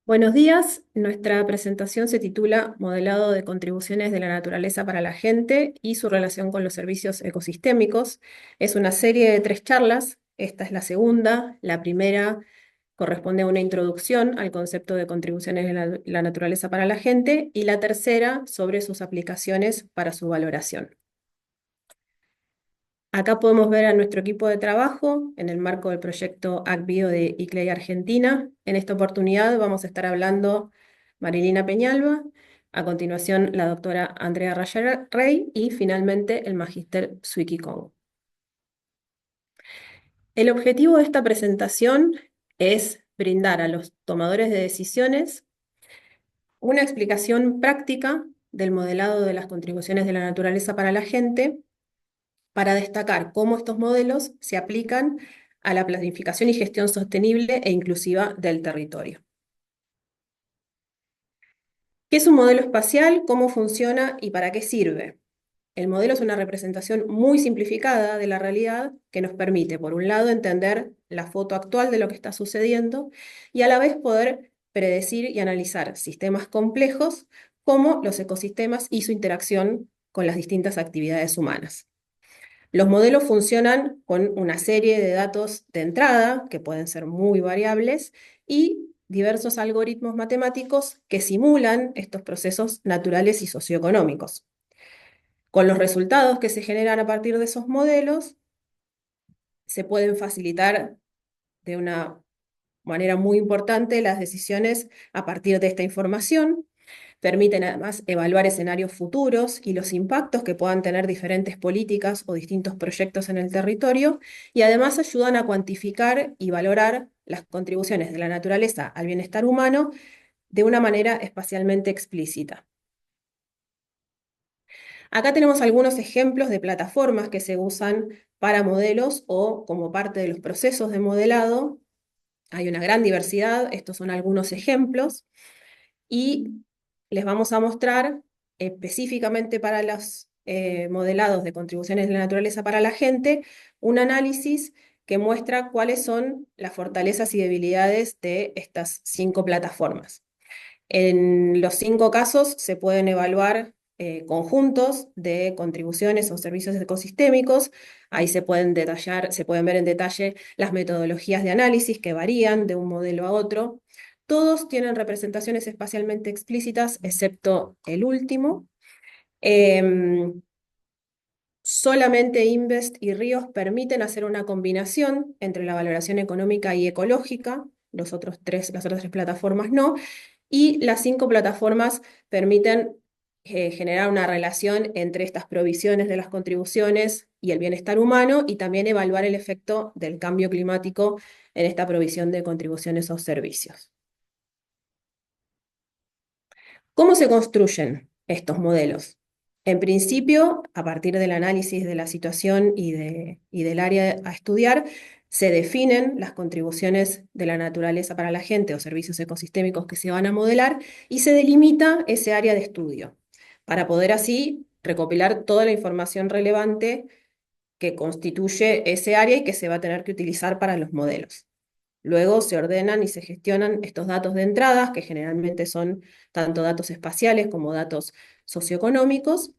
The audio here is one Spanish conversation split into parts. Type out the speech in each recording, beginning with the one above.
Buenos días, nuestra presentación se titula Modelado de contribuciones de la naturaleza para la gente y su relación con los servicios ecosistémicos. Es una serie de 3 charlas, esta es la segunda. La primera corresponde a una introducción al concepto de contribuciones de la naturaleza para la gente y la tercera sobre sus aplicaciones para su valoración. Acá podemos ver a nuestro equipo de trabajo en el marco del proyecto ACBio de ICLEI Argentina. En esta oportunidad vamos a estar hablando Marilina Peñalba, a continuación la doctora Andrea Raya Rey y finalmente el magíster Suiki Kong. El objetivo de esta presentación es brindar a los tomadores de decisiones una explicación práctica del modelado de las contribuciones de la naturaleza para la gente, para destacar cómo estos modelos se aplican a la planificación y gestión sostenible e inclusiva del territorio. ¿Qué es un modelo espacial? ¿Cómo funciona y para qué sirve? El modelo es una representación muy simplificada de la realidad que nos permite, por un lado, entender la foto actual de lo que está sucediendo y a la vez poder predecir y analizar sistemas complejos como los ecosistemas y su interacción con las distintas actividades humanas. Los modelos funcionan con una serie de datos de entrada, que pueden ser muy variables, y diversos algoritmos matemáticos que simulan estos procesos naturales y socioeconómicos. Con los resultados que se generan a partir de esos modelos, se pueden facilitar de una manera muy importante las decisiones a partir de esta información. Permiten además evaluar escenarios futuros y los impactos que puedan tener diferentes políticas o distintos proyectos en el territorio, y además ayudan a cuantificar y valorar las contribuciones de la naturaleza al bienestar humano de una manera espacialmente explícita. Acá tenemos algunos ejemplos de plataformas que se usan para modelos o como parte de los procesos de modelado. Hay una gran diversidad, estos son algunos ejemplos. Y les vamos a mostrar específicamente para los modelados de contribuciones de la naturaleza para la gente, un análisis que muestra cuáles son las fortalezas y debilidades de estas 5 plataformas. En los 5 casos se pueden evaluar conjuntos de contribuciones o servicios ecosistémicos. Ahí se pueden detallar, se pueden ver en detalle las metodologías de análisis que varían de un modelo a otro. Todos tienen representaciones espacialmente explícitas, excepto el último. Em, Solamente Invest y Ríos permiten hacer una combinación entre la valoración económica y ecológica, las otras 3 plataformas no, y las 5 plataformas permiten generar una relación entre estas provisiones de las contribuciones y el bienestar humano, y también evaluar el efecto del cambio climático en esta provisión de contribuciones o servicios. ¿Cómo se construyen estos modelos? En principio, a partir del análisis de la situación y del área a estudiar, se definen las contribuciones de la naturaleza para la gente o servicios ecosistémicos que se van a modelar y se delimita ese área de estudio para poder así recopilar toda la información relevante que constituye ese área y que se va a tener que utilizar para los modelos. Luego se ordenan y se gestionan estos datos de entradas, que generalmente son tanto datos espaciales como datos socioeconómicos,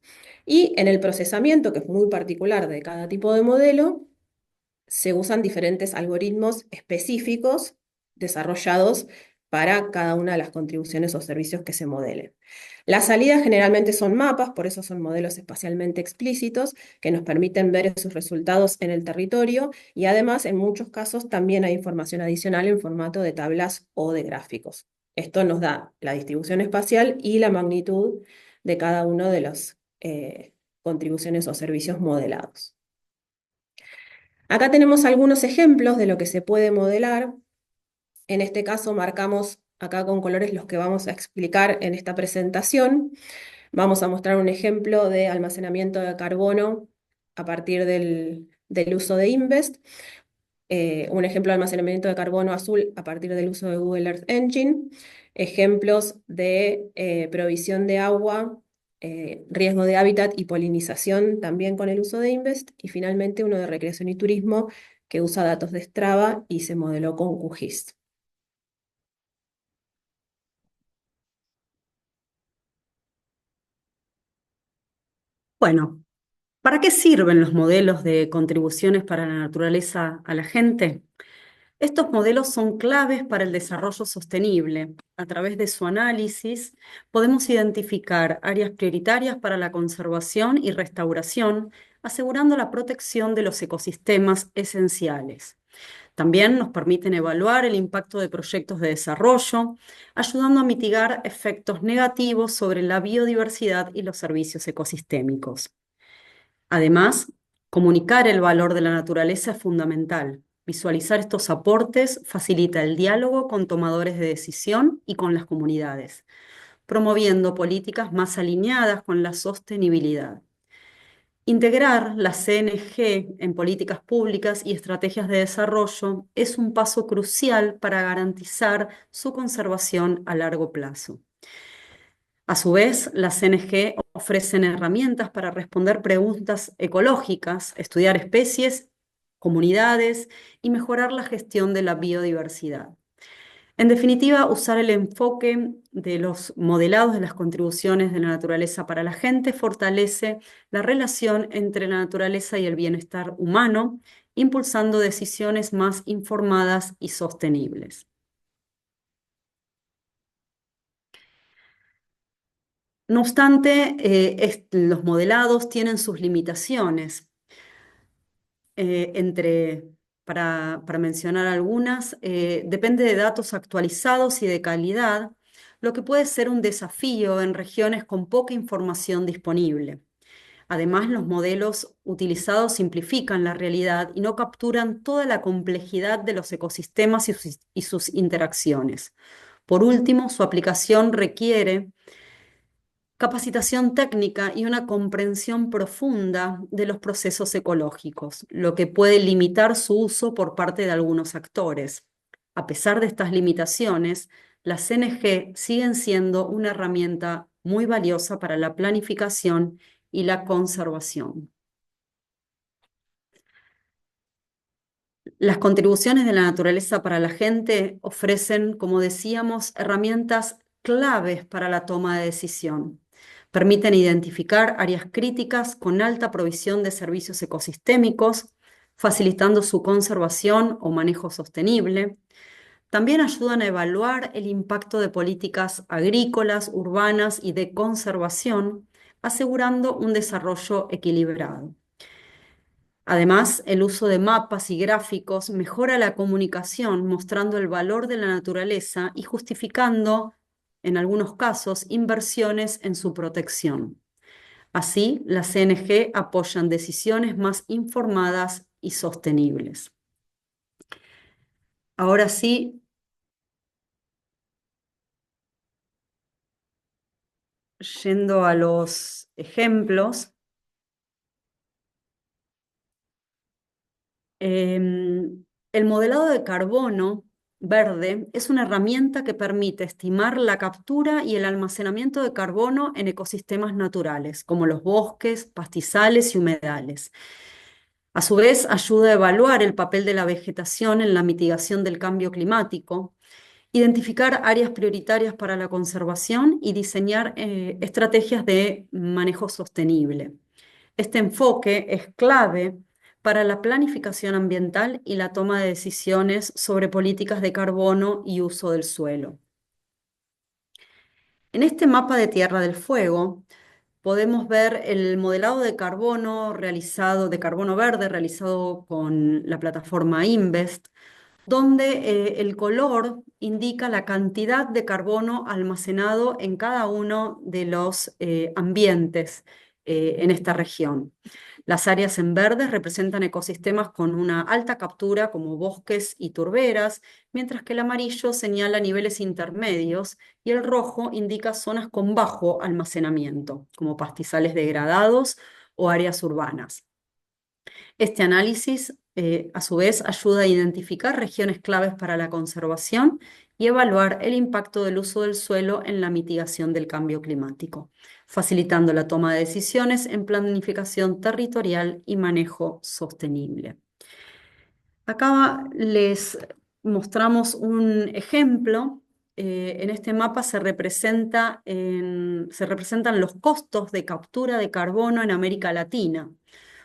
y en el procesamiento, que es muy particular de cada tipo de modelo, se usan diferentes algoritmos específicos desarrollados para cada una de las contribuciones o servicios que se modelen. Las salidas generalmente son mapas, por eso son modelos espacialmente explícitos, que nos permiten ver sus resultados en el territorio, y además en muchos casos también hay información adicional en formato de tablas o de gráficos. Esto nos da la distribución espacial y la magnitud de cada uno de las contribuciones o servicios modelados. Acá tenemos algunos ejemplos de lo que se puede modelar. En este caso marcamos acá con colores los que vamos a explicar en esta presentación. Vamos a mostrar un ejemplo de almacenamiento de carbono a partir del uso de Invest, un ejemplo de almacenamiento de carbono azul a partir del uso de Google Earth Engine, ejemplos de provisión de agua, riesgo de hábitat y polinización también con el uso de Invest, y finalmente uno de recreación y turismo que usa datos de Strava y se modeló con QGIS. Bueno, ¿para qué sirven los modelos de contribuciones para la naturaleza a la gente? Estos modelos son claves para el desarrollo sostenible. A través de su análisis podemos identificar áreas prioritarias para la conservación y restauración, asegurando la protección de los ecosistemas esenciales. También nos permiten evaluar el impacto de proyectos de desarrollo, ayudando a mitigar efectos negativos sobre la biodiversidad y los servicios ecosistémicos. Además, comunicar el valor de la naturaleza es fundamental. Visualizar estos aportes facilita el diálogo con tomadores de decisión y con las comunidades, promoviendo políticas más alineadas con la sostenibilidad. Integrar la CNG en políticas públicas y estrategias de desarrollo es un paso crucial para garantizar su conservación a largo plazo. A su vez, las CNG ofrecen herramientas para responder preguntas ecológicas, estudiar especies, comunidades y mejorar la gestión de la biodiversidad. En definitiva, usar el enfoque de los modelados de las contribuciones de la naturaleza para la gente fortalece la relación entre la naturaleza y el bienestar humano, impulsando decisiones más informadas y sostenibles. No obstante, los modelados tienen sus limitaciones. Entre, para mencionar algunas, depende de datos actualizados y de calidad, lo que puede ser un desafío en regiones con poca información disponible. Además, los modelos utilizados simplifican la realidad y no capturan toda la complejidad de los ecosistemas y sus interacciones. Por último, su aplicación requiere capacitación técnica y una comprensión profunda de los procesos ecológicos, lo que puede limitar su uso por parte de algunos actores. A pesar de estas limitaciones, las CNG siguen siendo una herramienta muy valiosa para la planificación y la conservación. Las contribuciones de la naturaleza para la gente ofrecen, como decíamos, herramientas claves para la toma de decisión. Permiten identificar áreas críticas con alta provisión de servicios ecosistémicos, facilitando su conservación o manejo sostenible. También ayudan a evaluar el impacto de políticas agrícolas, urbanas y de conservación, asegurando un desarrollo equilibrado. Además, el uso de mapas y gráficos mejora la comunicación, mostrando el valor de la naturaleza y justificando, en algunos casos, inversiones en su protección. Así, las CNG apoyan decisiones más informadas y sostenibles. Ahora sí, yendo a los ejemplos. El modelado de carbono verde es una herramienta que permite estimar la captura y el almacenamiento de carbono en ecosistemas naturales, como los bosques, pastizales y humedales. A su vez, ayuda a evaluar el papel de la vegetación en la mitigación del cambio climático, identificar áreas prioritarias para la conservación y diseñar estrategias de manejo sostenible. Este enfoque es clave para la planificación ambiental y la toma de decisiones sobre políticas de carbono y uso del suelo. En este mapa de Tierra del Fuego podemos ver el modelado de carbono realizado, de carbono verde realizado con la plataforma Invest, donde el color indica la cantidad de carbono almacenado en cada uno de los ambientes en esta región. Las áreas en verde representan ecosistemas con una alta captura como bosques y turberas, mientras que el amarillo señala niveles intermedios y el rojo indica zonas con bajo almacenamiento, como pastizales degradados o áreas urbanas. Este análisis, a su vez, ayuda a identificar regiones claves para la conservación y evaluar el impacto del uso del suelo en la mitigación del cambio climático, facilitando la toma de decisiones en planificación territorial y manejo sostenible. Acá les mostramos un ejemplo en este mapa se representan los costos de captura de carbono en América Latina,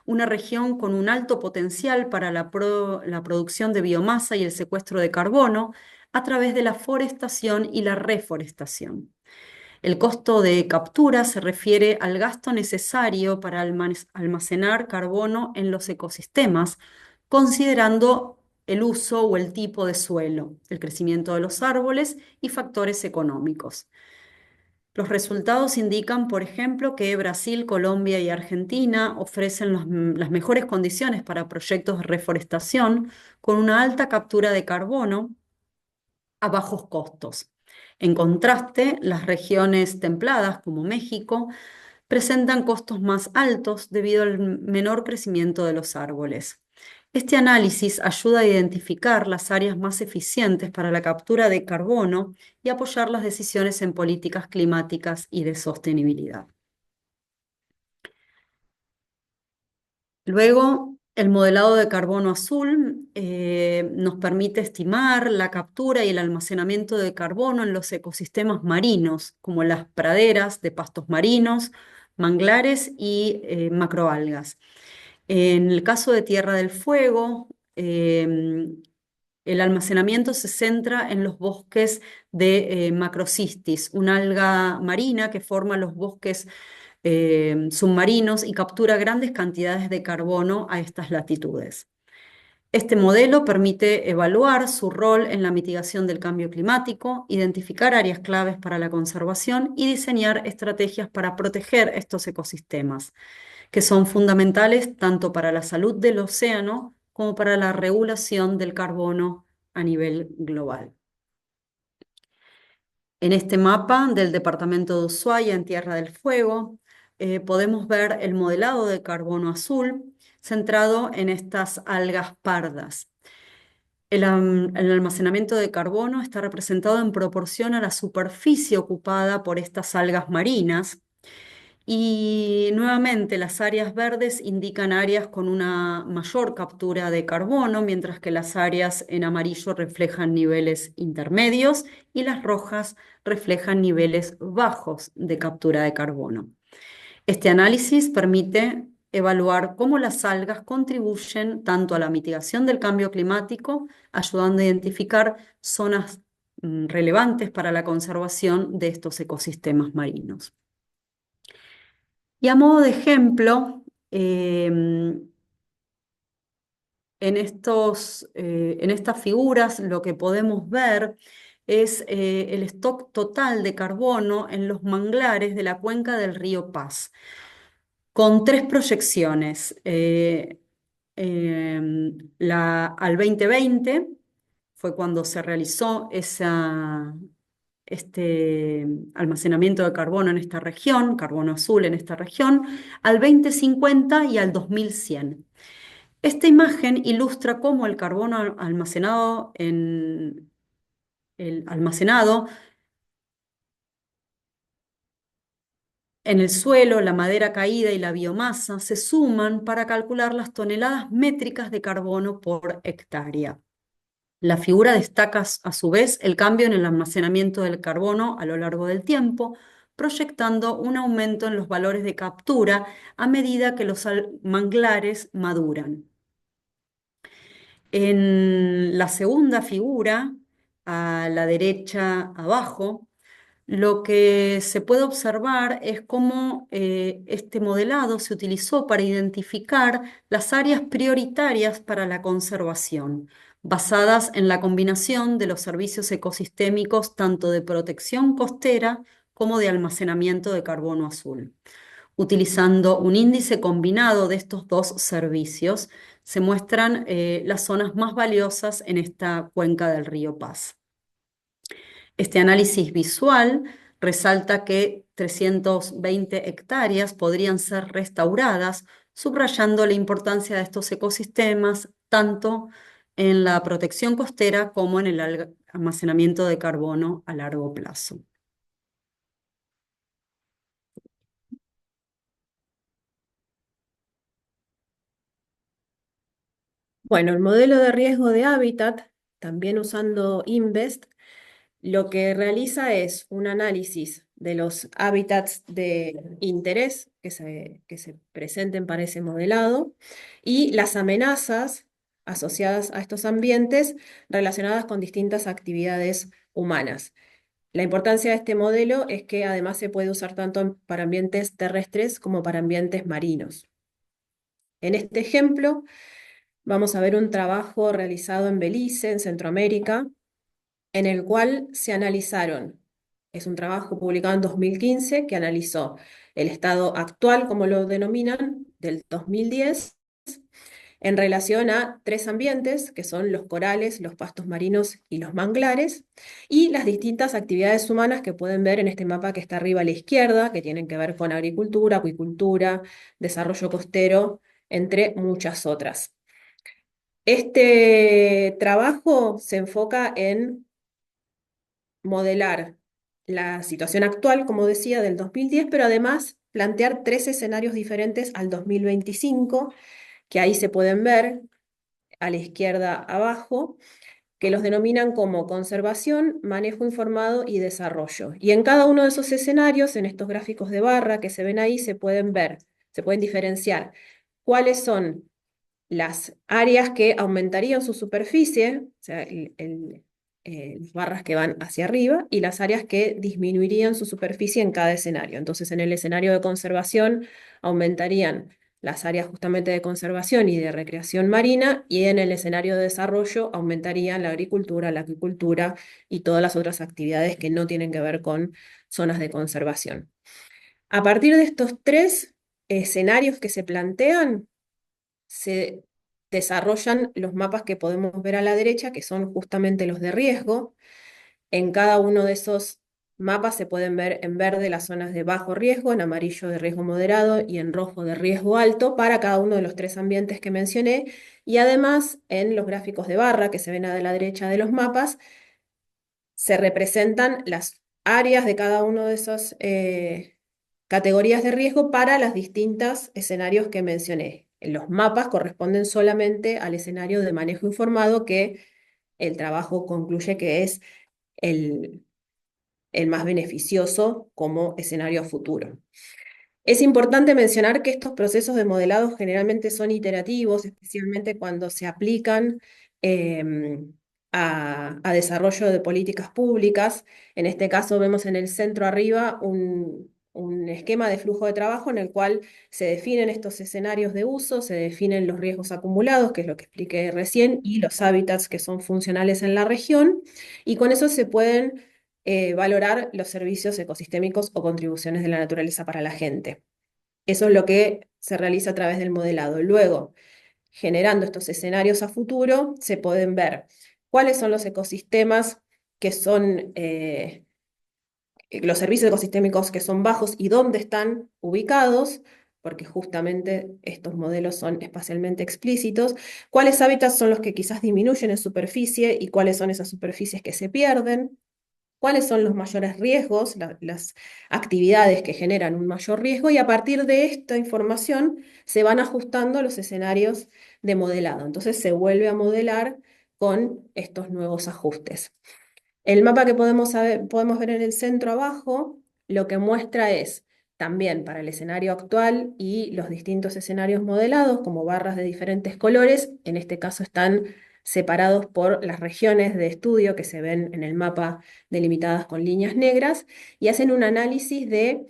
una región con un alto potencial para la producción de biomasa y el secuestro de carbono a través de la forestación y la reforestación. El costo de captura se refiere al gasto necesario para almacenar carbono en los ecosistemas, considerando el uso o el tipo de suelo, el crecimiento de los árboles y factores económicos. Los resultados indican, por ejemplo, que Brasil, Colombia y Argentina ofrecen las mejores condiciones para proyectos de reforestación con una alta captura de carbono a bajos costos. En contraste, las regiones templadas, como México, presentan costos más altos debido al menor crecimiento de los árboles. Este análisis ayuda a identificar las áreas más eficientes para la captura de carbono y apoyar las decisiones en políticas climáticas y de sostenibilidad. Luego, el modelado de carbono azul nos permite estimar la captura y el almacenamiento de carbono en los ecosistemas marinos, como las praderas de pastos marinos, manglares y macroalgas. En el caso de Tierra del Fuego, el almacenamiento se centra en los bosques de macrocistis, una alga marina que forma los bosques submarinos y captura grandes cantidades de carbono a estas latitudes. Este modelo permite evaluar su rol en la mitigación del cambio climático, identificar áreas claves para la conservación y diseñar estrategias para proteger estos ecosistemas, que son fundamentales tanto para la salud del océano como para la regulación del carbono a nivel global. En este mapa del departamento de Ushuaia, en Tierra del Fuego, podemos ver el modelado de carbono azul centrado en estas algas pardas. El almacenamiento de carbono está representado en proporción a la superficie ocupada por estas algas marinas. Y nuevamente las áreas verdes indican áreas con una mayor captura de carbono, mientras que las áreas en amarillo reflejan niveles intermedios y las rojas reflejan niveles bajos de captura de carbono. Este análisis permite evaluar cómo las algas contribuyen tanto a la mitigación del cambio climático, ayudando a identificar zonas relevantes para la conservación de estos ecosistemas marinos. Y a modo de ejemplo, en estas figuras lo que podemos ver es el stock total de carbono en los manglares de la cuenca del río Paz, con tres proyecciones. Al 2020 fue cuando se realizó este almacenamiento de carbono en esta región, carbono azul en esta región, al 2050 y al 2100. Esta imagen ilustra cómo el carbono almacenado en el suelo, la madera caída y la biomasa se suman para calcular las toneladas métricas de carbono por hectárea. La figura destaca a su vez el cambio en el almacenamiento del carbono a lo largo del tiempo, proyectando un aumento en los valores de captura a medida que los manglares maduran. En la segunda figura, a la derecha abajo, lo que se puede observar es cómo este modelado se utilizó para identificar las áreas prioritarias para la conservación, basadas en la combinación de los servicios ecosistémicos tanto de protección costera como de almacenamiento de carbono azul. Utilizando un índice combinado de estos dos servicios, se muestran las zonas más valiosas en esta cuenca del río Paz. Este análisis visual resalta que 320 hectáreas podrían ser restauradas, subrayando la importancia de estos ecosistemas tanto en la protección costera como en el almacenamiento de carbono a largo plazo. Bueno, el modelo de riesgo de hábitat, también usando INVEST, lo que realiza es un análisis de los hábitats de interés que se presenten para ese modelado y las amenazas asociadas a estos ambientes relacionadas con distintas actividades humanas. La importancia de este modelo es que además se puede usar tanto para ambientes terrestres como para ambientes marinos. En este ejemplo, vamos a ver un trabajo realizado en Belice, en Centroamérica, en el cual se analizaron, es un trabajo publicado en 2015 que analizó el estado actual, como lo denominan, del 2010, en relación a tres ambientes, que son los corales, los pastos marinos y los manglares, y las distintas actividades humanas que pueden ver en este mapa que está arriba a la izquierda, que tienen que ver con agricultura, acuicultura, desarrollo costero, entre muchas otras. Este trabajo se enfoca en modelar la situación actual, como decía, del 2010, pero además plantear tres escenarios diferentes al 2025, que ahí se pueden ver a la izquierda abajo, que los denominan como conservación, manejo informado y desarrollo. Y en cada uno de esos escenarios, en estos gráficos de barra que se ven ahí, se pueden ver, se pueden diferenciar cuáles son las áreas que aumentarían su superficie, o sea, las barras que van hacia arriba, y las áreas que disminuirían su superficie en cada escenario. Entonces, en el escenario de conservación aumentarían las áreas justamente de conservación y de recreación marina, y en el escenario de desarrollo aumentarían la agricultura, la acuicultura y todas las otras actividades que no tienen que ver con zonas de conservación. A partir de estos tres escenarios que se plantean, se desarrollan los mapas que podemos ver a la derecha, que son justamente los de riesgo. En cada uno de esos mapas se pueden ver en verde las zonas de bajo riesgo, en amarillo de riesgo moderado y en rojo de riesgo alto para cada uno de los tres ambientes que mencioné. Y además, en los gráficos de barra que se ven a la derecha de los mapas, se representan las áreas de cada uno de esas categorías de riesgo para los distintos escenarios que mencioné. Los mapas corresponden solamente al escenario de manejo informado que el trabajo concluye que es el, el más beneficioso como escenario a futuro. Es importante mencionar que estos procesos de modelado generalmente son iterativos, especialmente cuando se aplican a desarrollo de políticas públicas. En este caso vemos en el centro arriba un esquema de flujo de trabajo en el cual se definen estos escenarios de uso, se definen los riesgos acumulados, que es lo que expliqué recién, y los hábitats que son funcionales en la región, y con eso se pueden valorar los servicios ecosistémicos o contribuciones de la naturaleza para la gente. Eso es lo que se realiza a través del modelado. Luego, generando estos escenarios a futuro, se pueden ver cuáles son los ecosistemas que son los servicios ecosistémicos que son bajos y dónde están ubicados, porque justamente estos modelos son espacialmente explícitos, cuáles hábitats son los que quizás disminuyen en superficie y cuáles son esas superficies que se pierden, cuáles son los mayores riesgos, las actividades que generan un mayor riesgo, y a partir de esta información se van ajustando los escenarios de modelado. Entonces se vuelve a modelar con estos nuevos ajustes. El mapa que podemos ver en el centro abajo, lo que muestra es también para el escenario actual y los distintos escenarios modelados como barras de diferentes colores. En este caso están separados por las regiones de estudio que se ven en el mapa delimitadas con líneas negras, y hacen un análisis de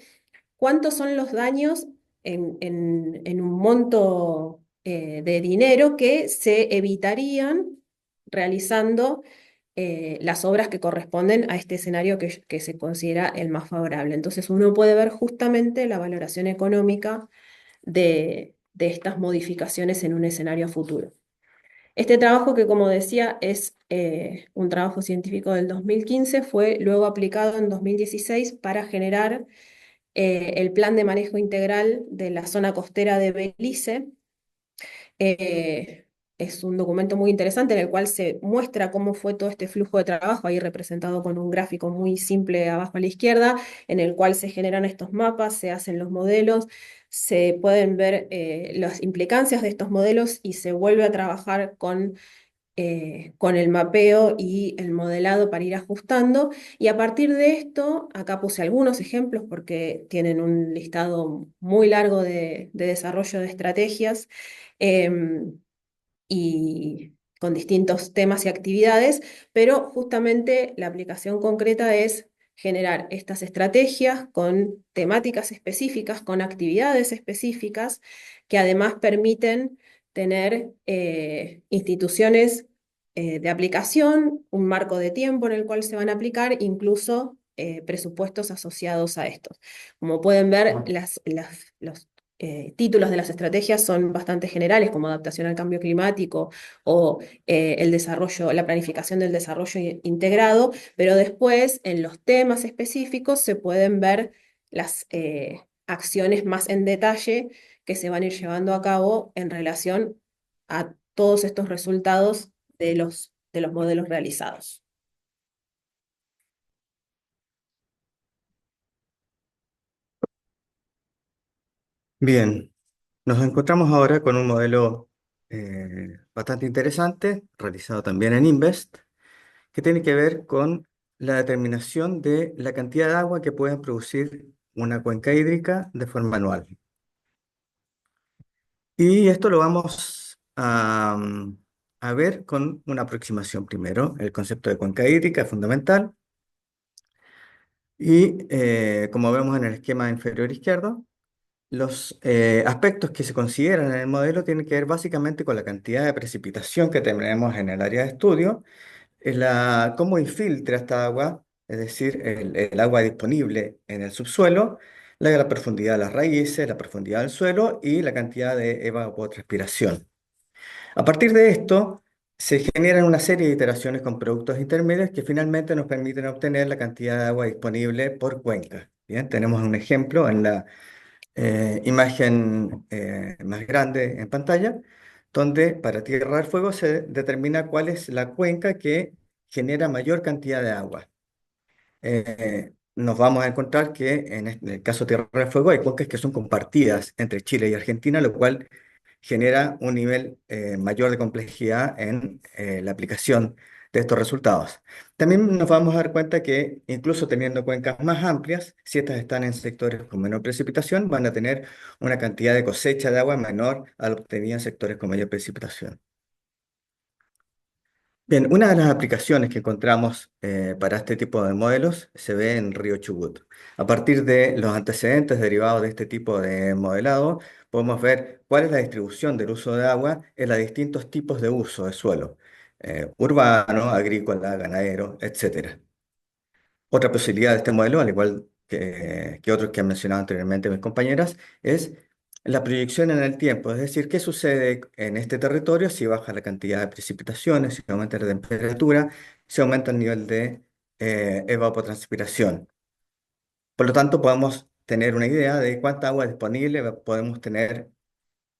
cuántos son los daños en un monto de dinero que se evitarían realizando las obras que corresponden a este escenario que se considera el más favorable. Entonces uno puede ver justamente la valoración económica de estas modificaciones en un escenario futuro. Este trabajo, que como decía es un trabajo científico del 2015, fue luego aplicado en 2016 para generar el plan de manejo integral de la zona costera de Belice. Eh, es un documento muy interesante en el cual se muestra cómo fue todo este flujo de trabajo, ahí representado con un gráfico muy simple abajo a la izquierda, en el cual se generan estos mapas, se hacen los modelos, se pueden ver las implicancias de estos modelos y se vuelve a trabajar con con el mapeo y el modelado para ir ajustando. Y a partir de esto, acá puse algunos ejemplos porque tienen un listado muy largo de desarrollo de estrategias. Y con distintos temas y actividades, pero justamente la aplicación concreta es generar estas estrategias con temáticas específicas, con actividades específicas, que además permiten tener instituciones de aplicación, un marco de tiempo en el cual se van a aplicar, incluso presupuestos asociados a estos. Como pueden ver, los títulos de las estrategias son bastante generales, como adaptación al cambio climático o el desarrollo, la planificación del desarrollo integrado, pero después en los temas específicos se pueden ver las acciones más en detalle que se van a ir llevando a cabo en relación a todos estos resultados de los modelos realizados. Bien, nos encontramos ahora con un modelo bastante interesante, realizado también en Invest, que tiene que ver con la determinación de la cantidad de agua que pueden producir una cuenca hídrica de forma anual. Y esto lo vamos a ver con una aproximación primero. El concepto de cuenca hídrica es fundamental y como vemos en el esquema inferior izquierdo, los aspectos que se consideran en el modelo tienen que ver básicamente con la cantidad de precipitación que tenemos en el área de estudio, cómo infiltra esta agua, es decir, el agua disponible en el subsuelo, la profundidad de las raíces, la profundidad del suelo y la cantidad de evapotranspiración. A partir de esto, se generan una serie de iteraciones con productos intermedios que finalmente nos permiten obtener la cantidad de agua disponible por cuenca. Bien, tenemos un ejemplo en la imagen más grande en pantalla, donde para Tierra del Fuego se determina cuál es la cuenca que genera mayor cantidad de agua. Nos vamos a encontrar que en el caso de Tierra del Fuego hay cuencas que son compartidas entre Chile y Argentina, lo cual genera un nivel mayor de complejidad en la aplicación de estos resultados. También nos vamos a dar cuenta que incluso teniendo cuencas más amplias, si estas están en sectores con menor precipitación, van a tener una cantidad de cosecha de agua menor a la obtenida en sectores con mayor precipitación. Bien, una de las aplicaciones que encontramos para este tipo de modelos se ve en Río Chubut. A partir de los antecedentes derivados de este tipo de modelado, podemos ver cuál es la distribución del uso de agua en los distintos tipos de uso de suelo, urbano, agrícola, ganadero, etcétera. Otra posibilidad de este modelo, al igual que otros que han mencionado anteriormente mis compañeras, es la proyección en el tiempo, es decir, qué sucede en este territorio si baja la cantidad de precipitaciones, si aumenta la temperatura, si aumenta el nivel de evapotranspiración. Por lo tanto, podemos tener una idea de cuánta agua disponible podemos tener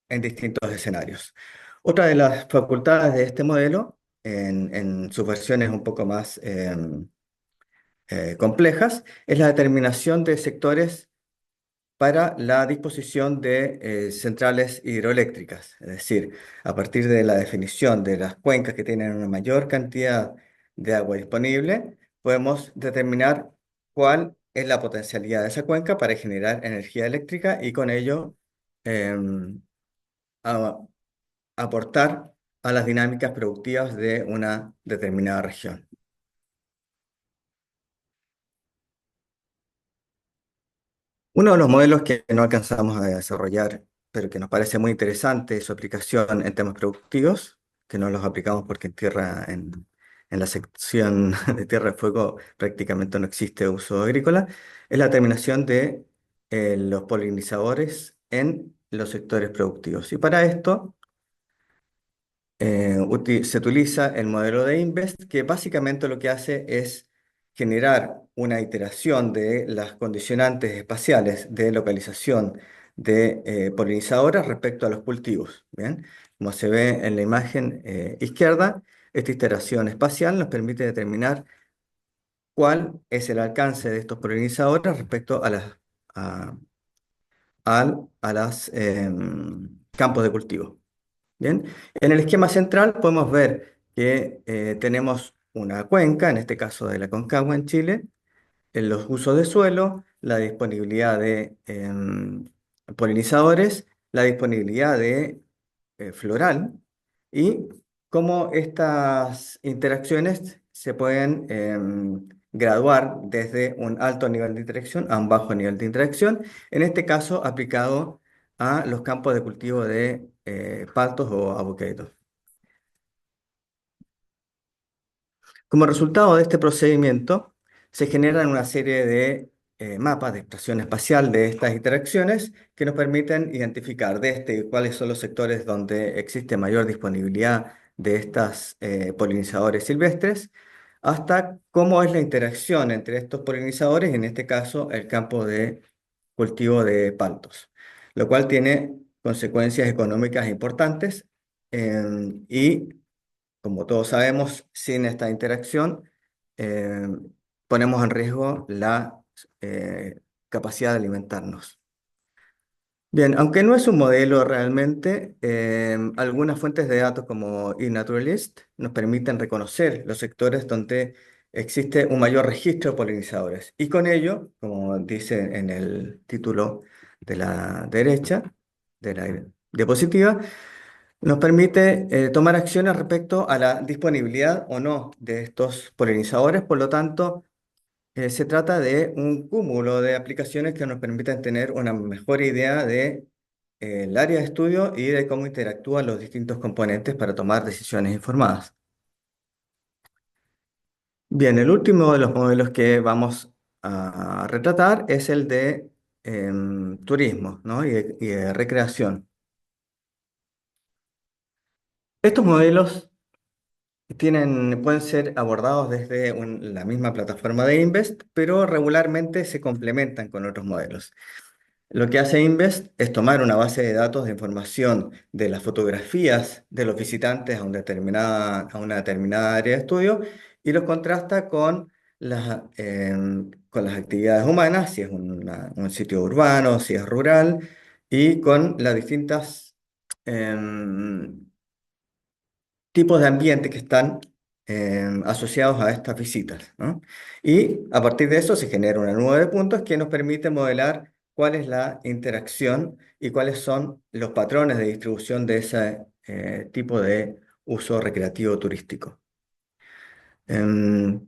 en distintos escenarios. Otra de las facultades de este modelo, en sus versiones un poco más complejas, es la determinación de sectores para la disposición de centrales hidroeléctricas. Es decir, a partir de la definición de las cuencas que tienen una mayor cantidad de agua disponible, podemos determinar cuál es la potencialidad de esa cuenca para generar energía eléctrica y con ello em, a- aportar a las dinámicas productivas de una determinada región. Uno de los modelos que no alcanzamos a desarrollar, pero que nos parece muy interesante su aplicación en temas productivos, que no los aplicamos porque en la sección de Tierra de Fuego prácticamente no existe uso agrícola, es la determinación de los polinizadores en los sectores productivos. Y para esto se utiliza el modelo de Invest, que básicamente lo que hace es generar una iteración de las condicionantes espaciales de localización de polinizadoras respecto a los cultivos. ¿Bien? Como se ve en la imagen izquierda, esta iteración espacial nos permite determinar cuál es el alcance de estos polinizadores respecto a a, a las campos de cultivo. Bien, en el esquema central podemos ver que tenemos una cuenca, en este caso de la Concagua en Chile, en los usos de suelo, la disponibilidad de polinizadores, la disponibilidad de floral y cómo estas interacciones se pueden graduar desde un alto nivel de interacción a un bajo nivel de interacción, en este caso aplicado a los campos de cultivo de paltos o avocados. Como resultado de este procedimiento, se generan una serie de mapas de expresión espacial de estas interacciones que nos permiten identificar desde cuáles son los sectores donde existe mayor disponibilidad de estos polinizadores silvestres, hasta cómo es la interacción entre estos polinizadores, en este caso el campo de cultivo de paltos, lo cual tiene consecuencias económicas importantes y como todos sabemos, sin esta interacción eh, ponemos en riesgo la capacidad de alimentarnos. Bien, aunque no es un modelo realmente, algunas fuentes de datos como eNaturalist nos permiten reconocer los sectores donde existe un mayor registro de polinizadores. Y con ello, como dice en el título de la derecha de la diapositiva, nos permite tomar acciones respecto a la disponibilidad o no de estos polinizadores. Por lo tanto, se trata de un cúmulo de aplicaciones que nos permiten tener una mejor idea de el área de estudio y de cómo interactúan los distintos componentes para tomar decisiones informadas. Bien, el último de los modelos que vamos a retratar es el de turismo, ¿no? y de recreación. Estos modelos pueden ser abordados desde la misma plataforma de Invest, pero regularmente se complementan con otros modelos. Lo que hace Invest es tomar una base de datos de información de las fotografías de los visitantes a una determinada área de estudio y los contrasta con las actividades humanas, si es un sitio urbano, si es rural, y con las distintas em, tipos de ambientes que están asociados a estas visitas, ¿no? Y a partir de eso se genera una nube de puntos que nos permite modelar cuál es la interacción y cuáles son los patrones de distribución de ese tipo de uso recreativo turístico. Em,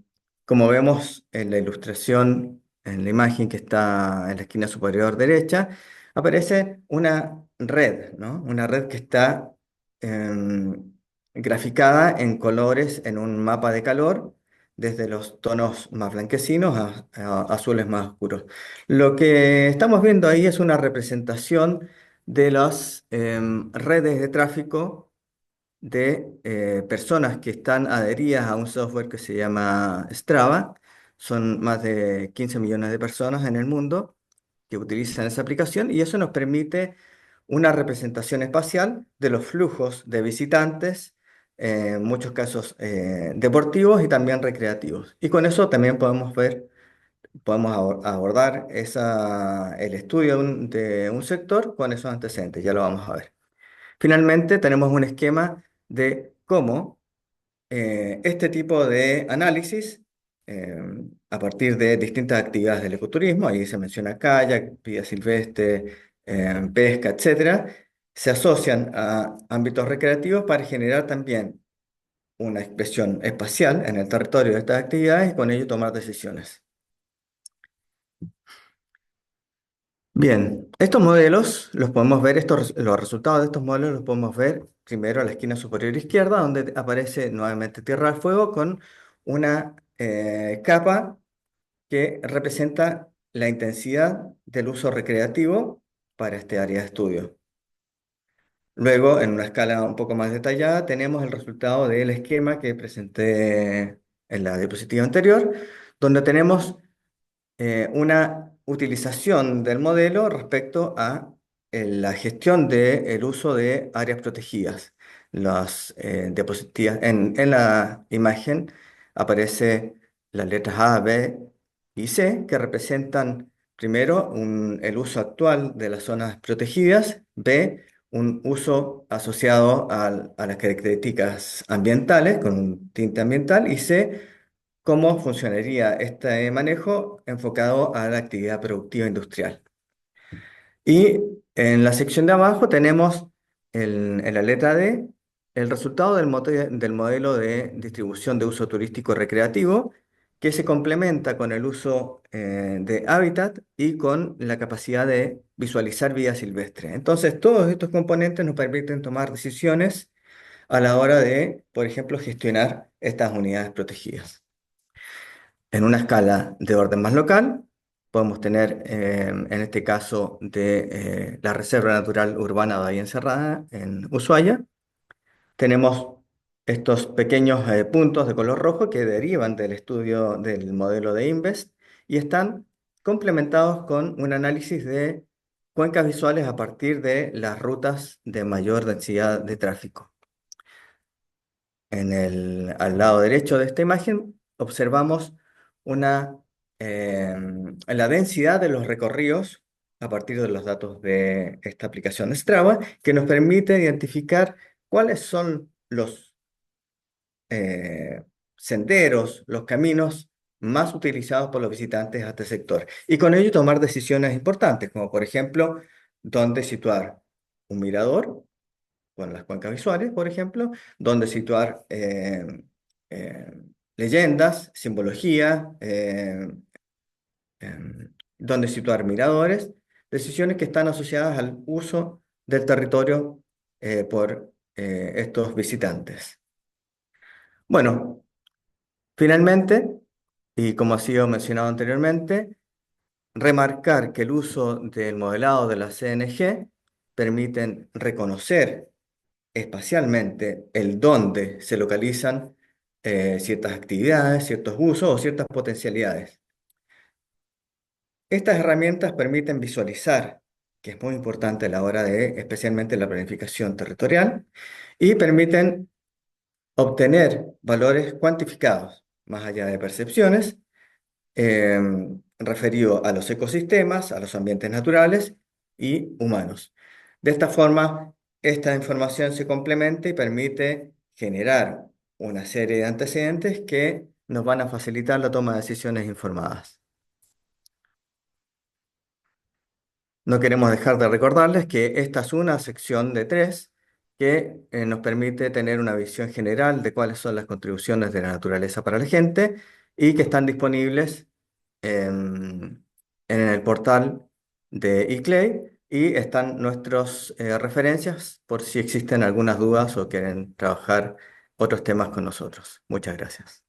Como vemos en la ilustración, en la imagen que está en la esquina superior derecha, aparece una red, ¿no? Una red que está graficada en colores en un mapa de calor, desde los tonos más blanquecinos a azules más oscuros. Lo que estamos viendo ahí es una representación de las redes de tráfico de personas que están adheridas a un software que se llama Strava. Son más de 15 millones de personas en el mundo que utilizan esa aplicación y eso nos permite una representación espacial de los flujos de visitantes, en muchos casos deportivos y también recreativos. Y con eso también podemos abordar el estudio de un sector con esos antecedentes, ya lo vamos a ver. Finalmente, tenemos un esquema de cómo este tipo de análisis, eh, a partir de distintas actividades del ecoturismo, ahí se menciona kayak, vida silvestre, pesca, etcétera, se asocian a ámbitos recreativos para generar también una expresión espacial en el territorio de estas actividades y con ello tomar decisiones. Bien, estos modelos los podemos ver, los resultados de estos modelos los podemos ver primero a la esquina superior izquierda, donde aparece nuevamente Tierra del Fuego con una capa que representa la intensidad del uso recreativo para este área de estudio. Luego, en una escala un poco más detallada, tenemos el resultado del esquema que presenté en la diapositiva anterior, donde tenemos una utilización del modelo respecto a la gestión del uso de áreas protegidas. Las diapositivas, en la imagen aparece las letras A, B y C, que representan primero el uso actual de las zonas protegidas, B, un uso asociado a las características ambientales, con un tinte ambiental, y C, cómo funcionaría este manejo enfocado a la actividad productiva industrial. Y en la sección de abajo tenemos en la letra D el resultado del modelo de distribución de uso turístico recreativo, que se complementa con el uso de hábitat y con la capacidad de visualizar vida silvestre. Entonces, todos estos componentes nos permiten tomar decisiones a la hora de, por ejemplo, gestionar estas unidades protegidas. En una escala de orden más local, podemos tener, en este caso, de la Reserva Natural Urbana Bahía Encerrada en Ushuaia, tenemos estos pequeños puntos de color rojo que derivan del estudio del modelo de INVEST y están complementados con un análisis de cuencas visuales a partir de las rutas de mayor densidad de tráfico. Al lado derecho de esta imagen observamos la densidad de los recorridos a partir de los datos de esta aplicación de Strava, que nos permite identificar cuáles son los senderos, los caminos más utilizados por los visitantes a este sector. Y con ello tomar decisiones importantes, como por ejemplo, dónde situar un mirador con las cuencas visuales, por ejemplo, donde situar eh, leyendas, simbología, donde situar miradores, decisiones que están asociadas al uso del territorio por estos visitantes. Bueno, finalmente, y como ha sido mencionado anteriormente, remarcar que el uso del modelado de la CNG permiten reconocer espacialmente el dónde se localizan ciertas actividades, ciertos usos o ciertas potencialidades. Estas herramientas permiten visualizar, que es muy importante a la hora de, especialmente la planificación territorial, y permiten obtener valores cuantificados, más allá de percepciones, eh, referido a los ecosistemas, a los ambientes naturales y humanos. De esta forma, esta información se complementa y permite generar una serie de antecedentes que nos van a facilitar la toma de decisiones informadas. No queremos dejar de recordarles que esta es una sección de 3 que nos permite tener una visión general de cuáles son las contribuciones de la naturaleza para la gente y que están disponibles en el portal de ICLEI y están nuestras referencias por si existen algunas dudas o quieren trabajar otros temas con nosotros. Muchas gracias.